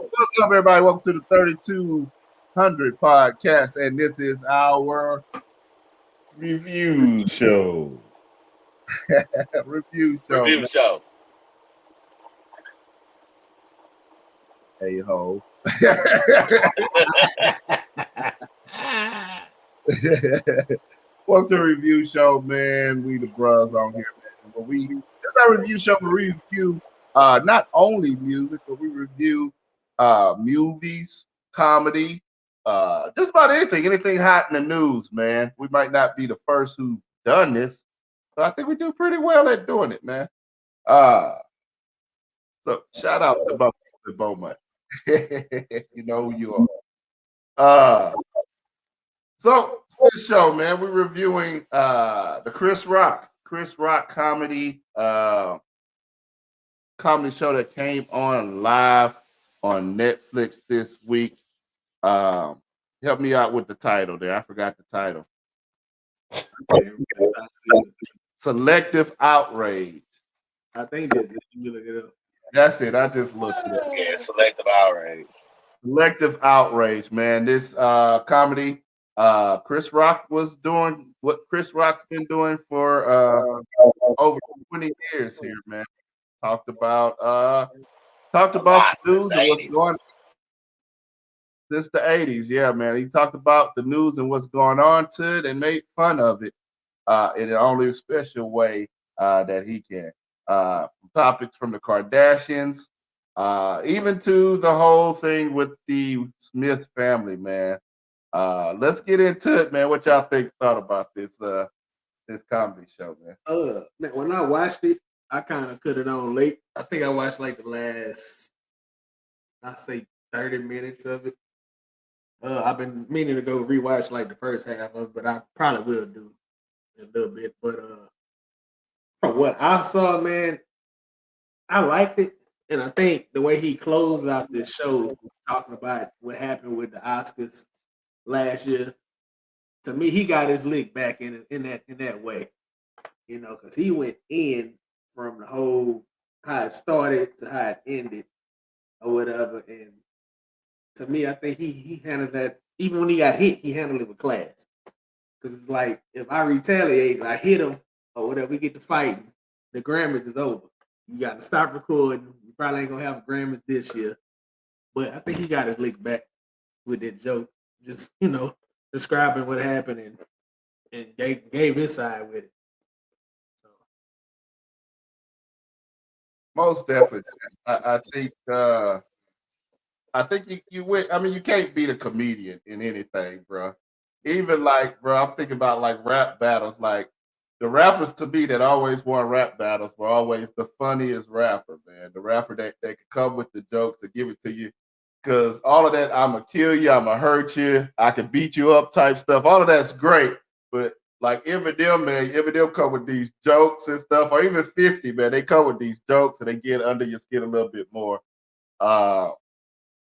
What's up, everybody? Welcome to the 3200 podcast, and this is our Review show. review show. Review Man. show. Hey ho. Welcome to the review show, man. We the bros on here, man. But it's our review show. We review not only music, but we review movies, comedy, just about anything hot in the news, man. We might not be the first who done this, but I think we do pretty well at doing it, man. Uh so shout out to Beaumont. You know who you are. So this show, man, we're reviewing the Chris Rock comedy show that came on live on Netflix this week. Help me out with the title there. I forgot the title. Selective Outrage. I think that's it. You look it up. That's it. I just looked it up. Yeah, Selective Outrage. Selective Outrage, man. This comedy, Chris Rock was doing what Chris Rock's been doing for over 20 years here, man. Talked about the news and what's going since the 80s. Yeah, man. He talked about the news and what's going on to it and made fun of it in the only special way that he can. Topics from the Kardashians, even to the whole thing with the Smith family, man. Let's get into it, man. What y'all thought about this comedy show, man? When I watched it, I kind of cut it on late. I think I watched like the last, I say 30 minutes of it. I've been meaning to go rewatch like the first half of it, but I probably will do a little bit. But from what I saw, man, I liked it. And I think the way he closed out this show, talking about what happened with the Oscars last year, to me, he got his lick back in that way, because he went in from the whole how it started to how it ended or whatever. And to me, I think he handled that. Even when he got hit, he handled it with class. Because it's like, if I retaliate, I hit him or whatever, we get to fighting, the Grammys is over. You got to stop recording. You probably ain't gonna have Grammys this year. But I think he got his lick back with that joke. Just, describing what happened and gave his side with it. Most definitely. I think you win. I mean, you can't beat a comedian in anything, bro. Even like, bro, I'm thinking about like rap battles. Like the rappers to me that always won rap battles were always the funniest rapper, man. The rapper that could come with the jokes and give it to you. Cause all of that, I'ma kill you, I'ma hurt you, I can beat you up type stuff. All of that's great. But like Eminem, man, Eminem come with these jokes and stuff, or even 50, man, they come with these jokes and they get under your skin a little bit more. Uh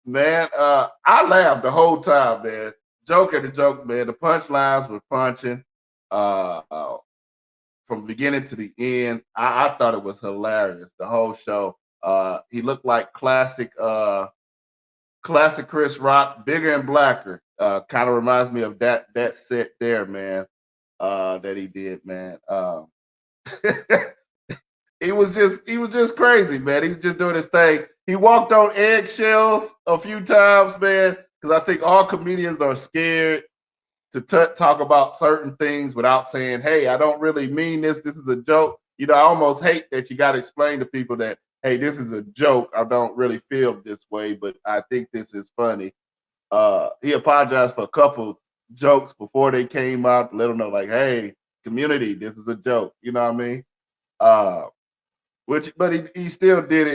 Man, I laughed the whole time, man. Joke at the joke, man. The punchlines were punching uh, uh, from beginning to the end. I thought it was hilarious. The whole show. He looked like classic Chris Rock, bigger and blacker. Kind of reminds me of that set there, man. That he did, man. He was just crazy, man. He was just doing his thing. He walked on eggshells a few times, man, because I think all comedians are scared to talk about certain things without saying, "Hey, I don't really mean this. This is a joke." I almost hate that you got to explain to people that, "Hey, this is a joke. I don't really feel this way, but I think this is funny." He apologized for a couple jokes before they came out to let them know, like, "Hey, community, this is a joke." You know what I mean? Uh, but he still did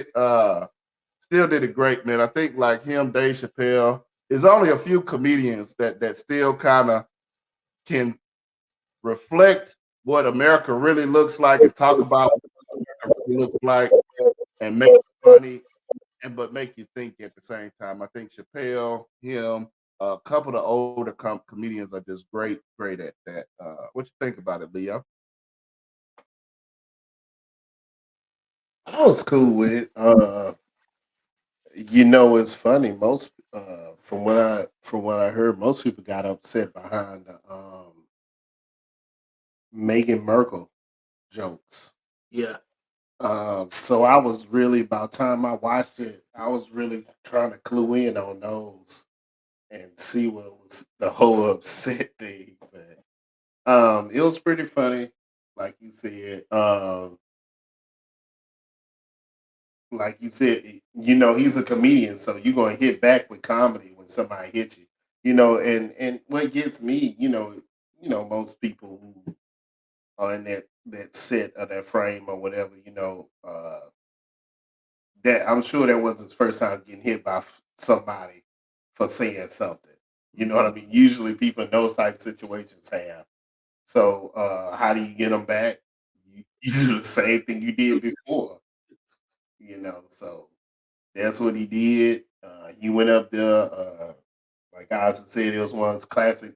it great, man. I think like him, Dave Chappelle, there's only a few comedians that still kind of can reflect what America really looks like and talk about what America really looks like and make it funny and but make you think at the same time. I think Chappelle, him, a couple of older comedians are just great at that. What you think about it, Leo? I was cool with it. It's funny. Most from what I heard, most people got upset behind the Meghan Merkel jokes. Yeah. So I was really, by the time I watched it, I was really trying to clue in on those and see what was the whole upset thing. But it was pretty funny, like you said. Like you said, he's a comedian, so you're gonna hit back with comedy when somebody hits you. And what gets me, most people who are in that set or that frame or whatever, that I'm sure that was his first time getting hit by somebody for saying something. You know what I mean? Usually people in those type of situations have. So how do you get them back? You do the same thing you did before. So that's what he did. He went up there. Like Ozzy said, it was one of his classic.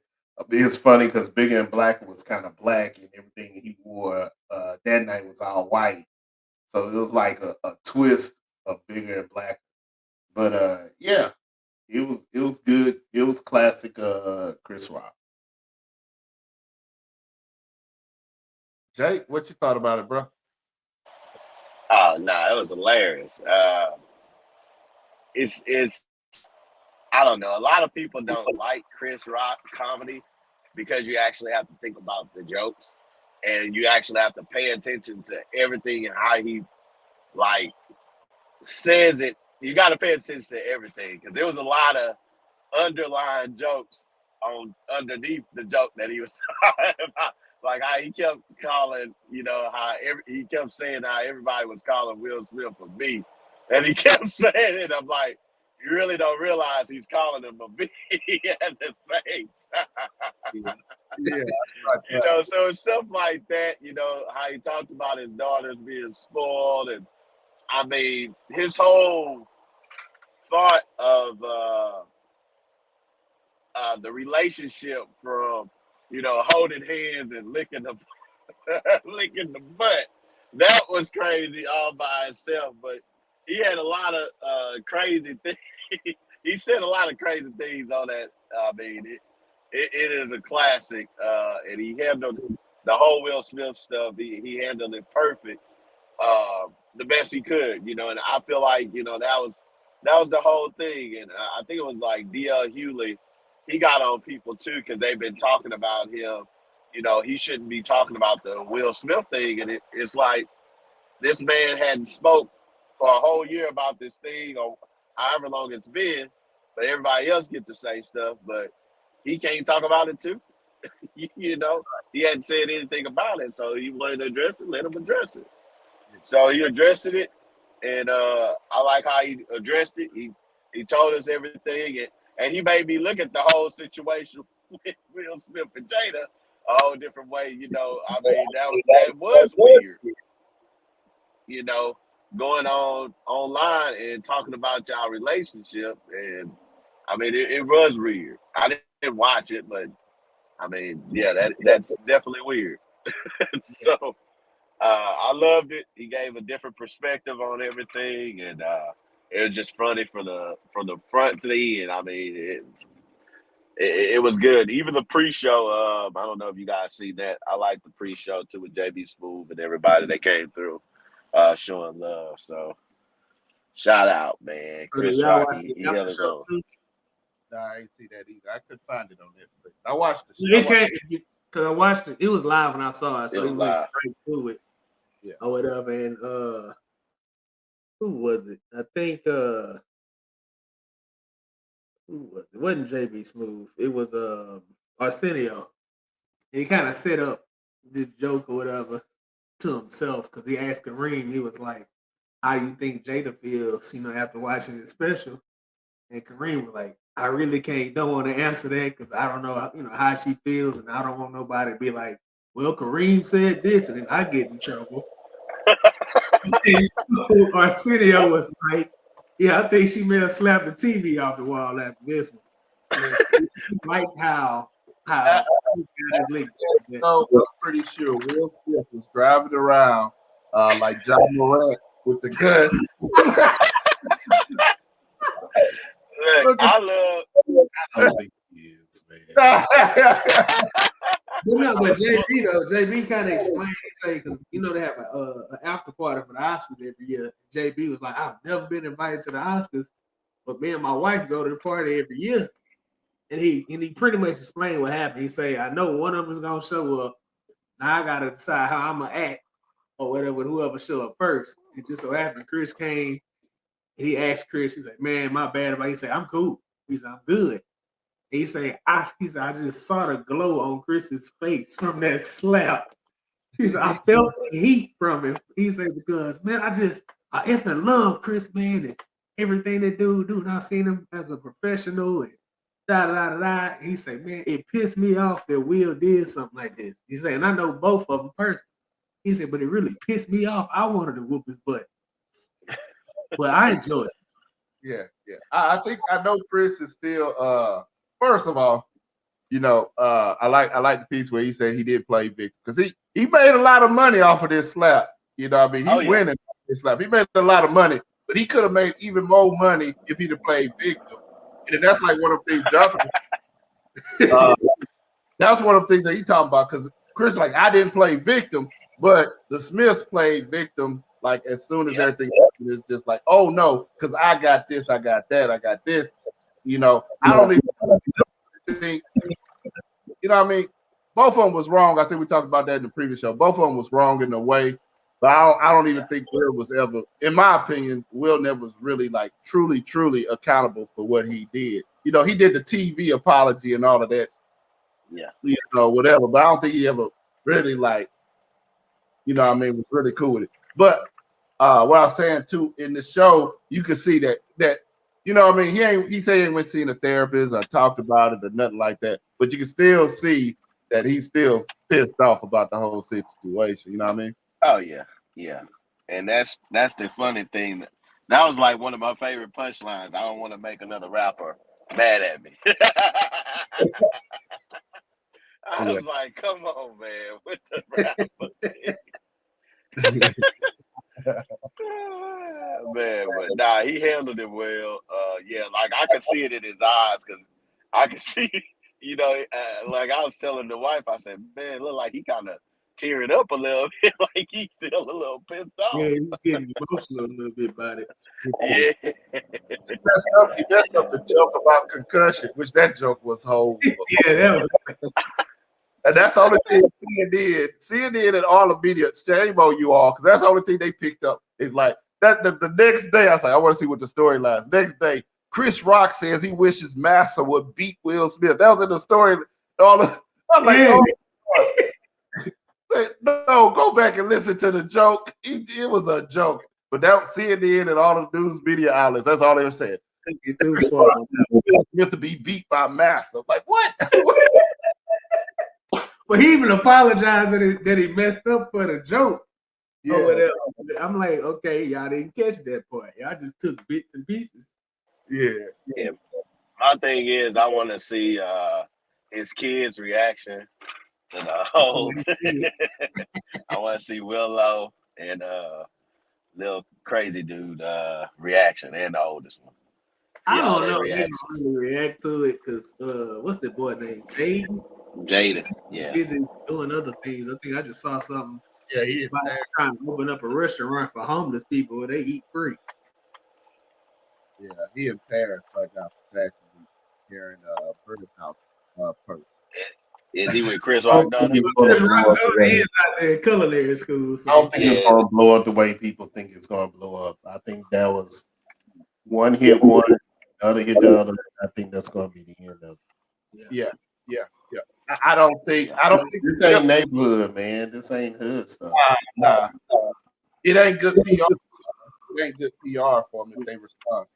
It's funny because Bigger and Black was kind of black, and everything he wore that night was all white. So it was like a twist of Bigger and Black. But yeah, it was good. It was classic Chris Rock. Jake, what you thought about it, bro? Oh no, it was hilarious. It's I don't know. A lot of people don't like Chris Rock comedy because you actually have to think about the jokes and you actually have to pay attention to everything and how he like says it. You got to pay attention to everything because there was a lot of underlying jokes on underneath the joke that he was talking about. Like how he kept calling, he kept saying how everybody was calling Will Smith a B, and he kept saying it. I'm like, you really don't realize he's calling him a B at the same time. Yeah, right. So it's stuff like that. How he talked about his daughters being spoiled, and I mean his whole thought of the relationship from holding hands and licking the licking the butt. That was crazy all by itself. But he had a lot of crazy things. He said a lot of crazy things on that. I mean, it is a classic, and he handled the whole Will Smith stuff. He handled it perfect, the best he could. And I feel like that was the whole thing. And I think it was like D.L. Hewley. He got on people too because they've been talking about him. He shouldn't be talking about the Will Smith thing. And it's like this man hadn't spoke for a whole year about this thing or however long it's been, but everybody else get to say stuff, but he can't talk about it too. He hadn't said anything about it, so he wanted to address it. Let him address it. So he addressed it, and I like how he addressed it. He told us everything, and he made me look at the whole situation with Will Smith and Jada a whole different way. I mean that was weird. Going on online and talking about y'all relationship, and I mean it was weird. I didn't watch it, but I mean, yeah, that's definitely weird. So I loved it. He gave a different perspective on everything, and it was just funny from the front to the end. I mean, it was good. Even the pre-show. I don't know if you guys seen that. I like the pre-show too with JB Smooth and everybody that came through, showing love. So shout out, man. So did Chris y'all Rock. watch He the after held his show own. too? Nah, I ain't see that either. I couldn't find it on Netflix. I watched the show. It can't because I watched it. It was live when I saw it, so It was it went live. straight to it. Yeah. Or whatever. And who was it? I think who was it? It wasn't JB Smooth. It was Arsenio. And he kind of set up this joke or whatever to himself because he asked Kareem, he was like, how do you think Jada feels, after watching the special? And Kareem was like, I really don't want to answer that because I don't know, how she feels, and I don't want nobody to be like, well, Kareem said this, and then I get in trouble. And so Arsenio was like, yeah, I think she may have slapped the TV off the wall after this one. He liked how he got his lick. So I'm pretty sure Will Smith was driving around like John Morant with the gun. I love. I don't think he is, man. But JB though, JB kind of explained, say, because you know they have an after party for the Oscars every year. JB was like, I've never been invited to the Oscars, but me and my wife go to the party every year. And he pretty much explained what happened. He say, I know one of them is gonna show up. Now I gotta decide how I'm gonna act or whatever, whoever show up first. And just so happened, Chris came and he asked Chris, he's like, man, my bad about. He said, I'm cool. He said, I'm good. And he said, I just saw the glow on Chris's face from that slap. He said, I felt the heat from him. He said, because man, I effing love Chris, man, and everything that dude do. And I seen him as a professional and da da da da. He said, man, it pissed me off that Will did something like this. He said, and I know both of them personally. He said, but it really pissed me off. I wanted to whoop his butt. But I enjoyed it. Yeah. I think I know Chris is still first of all, you know, I like the piece where he said he did play victim because he made a lot of money off of this slap. You know what I mean? He winning off this slap. He made a lot of money, but he could have made even more money if he'd have played victim. And that's like one of the things Jonathan that's one of the things that he talking about because Chris like I didn't play victim, but the Smiths played victim like as soon as everything happened, it's just like, oh no, because I got this, I got that, I got this. You know, I don't even think, you know what I mean? Both of them was wrong. I think we talked about that in the previous show. Both of them was wrong in a way, but I don't even think Will was ever, in my opinion, Will never was really like truly accountable for what he did. You know, he did the TV apology and all of that. Yeah. You know, whatever. But I don't think he ever really like, you know what I mean, was really cool with it. But what I was saying too, in the show, you can see that you know what I mean, he said he ain't went seeing a therapist or talked about it or nothing like that. But you can still see that he's still pissed off about the whole situation. You know what I mean? Oh yeah. And that's the funny thing. That was like one of my favorite punchlines. I don't want to make another rapper mad at me. I was like, come on, man, with the rapper. Man, but nah, he handled it well. Yeah, like I could see it in his eyes because I could see, you know, like I was telling the wife, I said, man, it look like he kind of tearing up a little bit, like he feel a little pissed off. Yeah, he's getting emotional a little bit about it. Yeah. He messed up the joke about concussion, which that joke was whole. Yeah, that was. And that's the only thing CNN and all the media, shame on you all, because that's the only thing they picked up. It's like that the next day, I was like, I want to see what the story lies. Next day, Chris Rock says he wishes Massa would beat Will Smith. That was in the story. I'm like, no, go back and listen to the joke. It was a joke. But that was CNN and all the news media outlets. That's all they were saying. Will Smith to be beat by Massa. Like, what? But he even apologized that he messed up for the joke or whatever. I'm like, okay, y'all didn't catch that part. Y'all just took bits and pieces. Yeah. My thing is, I want to see his kids' reaction to the whole. I want to see Willow and little crazy dude reaction, and the oldest one. I don't know. They don't really react to it because what's that boy named? Jaden, yeah. Busy doing other things. I think I just saw something. Yeah, he is trying to open up a restaurant for homeless people where they eat free. Yeah, he in Paris right now for Fashion Week carrying a Burger House purse. Is he with Chris Rock? Chris Rock is out there in culinary school. So I don't think it's going to blow up the way people think it's going to blow up. I think that was one hit one, the other hit the other. I think that's going to be the end of it. Yeah. I don't think this ain't neighborhood, man. This ain't hood stuff. Nah. It ain't good PR. It ain't good PR for them if they respond.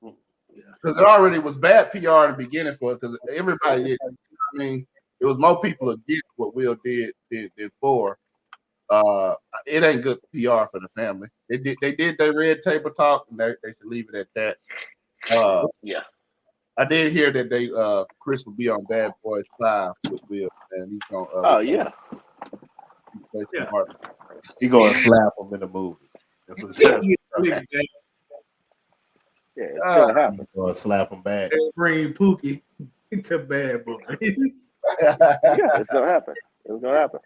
Because it already was bad PR in the beginning for it because everybody did. I mean, it was more people against what Will did for. It ain't good PR for the family. They did their red table talk, and they should leave it at that. Yeah. I did hear that Chris will be on Bad Boys 5 with Will, and he's gonna. He's gonna slap him in the movie. That's what Yeah, it's gonna happen. Or slap him back. They bring Pookie to Bad Boys. Yeah, it's gonna happen. It's gonna happen.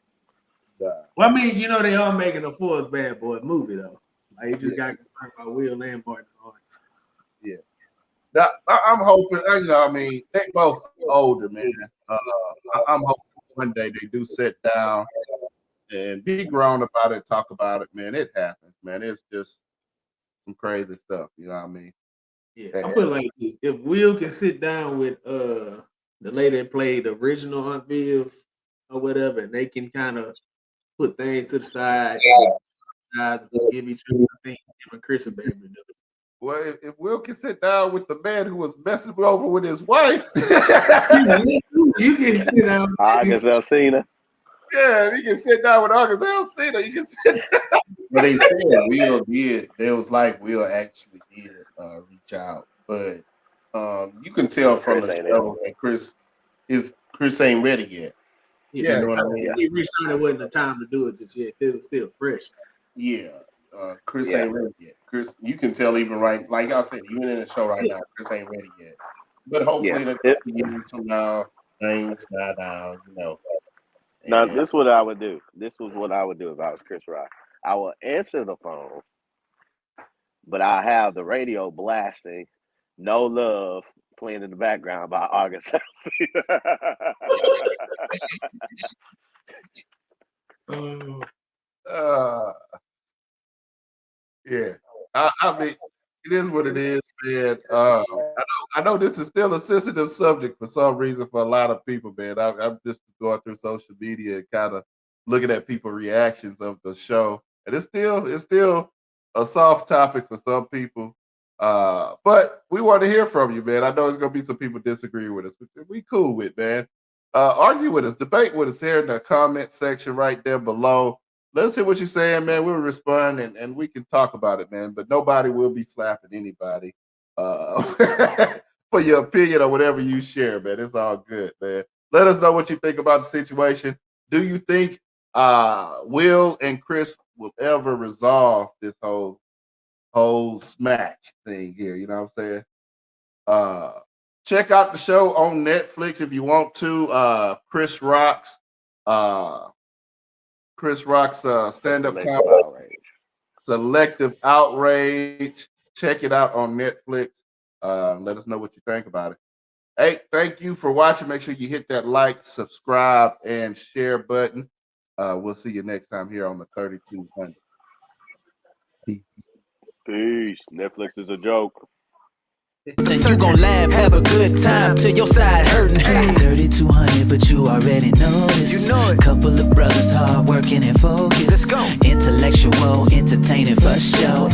Well, I mean, you know, they are making a fourth Bad Boy movie though. Like it just got confirmed by Will and Martin Lawrence. Yeah. Now, I'm hoping, you know, I mean, they both older, man. I'm hoping one day they do sit down and be grown about it, talk about it, man. It happens, man. It's just some crazy stuff, you know what I mean? Yeah, I put it like this: if Will can sit down with the lady that played the original Aunt Viv or whatever, and they can kind of put things to the side, guys, and give each other. I think him and Chris and Baby do it. Well, if Will can sit down with the man who was messing over with his wife, You can sit down. August Alsina. yeah, he can sit down with August Alsina. You can sit down. But they said Will did. It was like Will actually did reach out, but you can tell from Chris the ain't show that Chris ain't ready yet. Yeah, You know what I mean? he reached out. It wasn't the time to do it just yet. It was still fresh. Yeah, Chris ain't ready yet. Chris, you can tell even right, like I said, even in the show right now, Chris ain't ready yet. But hopefully, in a couple years from now, things die down. You know. Now, this is what I would do. This was what I would do if I was Chris Rock. I will answer the phone, but I have the radio blasting "No Love" playing in the background by August Alsina. Yeah. I mean, it is what it is, man. I know this is still a sensitive subject for some reason for a lot of people, man. I'm just going through social media and kind of looking at people's reactions of the show, and it's still a soft topic for some people. But we want to hear from you, man. I know there's gonna be some people disagree with us, but we cool with, man. Argue with us, debate with us here in the comment section right there below. Let us hear what you're saying, man. We'll respond and we can talk about it, man. But nobody will be slapping anybody for your opinion or whatever you share, man. It's all good, man. Let us know what you think about the situation. Do you think Will and Chris will ever resolve this whole smash thing here? You know what I'm saying? Check out the show on Netflix if you want to. Chris Rock's stand-up comedy, Selective Outrage. Check it out on Netflix. Let us know what you think about it. Hey, thank you for watching. Make sure you hit that like, subscribe, and share button. We'll see you next time here on the 3200. Peace. Peace. Netflix is a joke. And you gon' laugh, have a good time till your side hurting. 3200, but you already know this. You know it. Couple of brothers hard working and focused. Let's go. Intellectual, entertaining for sure.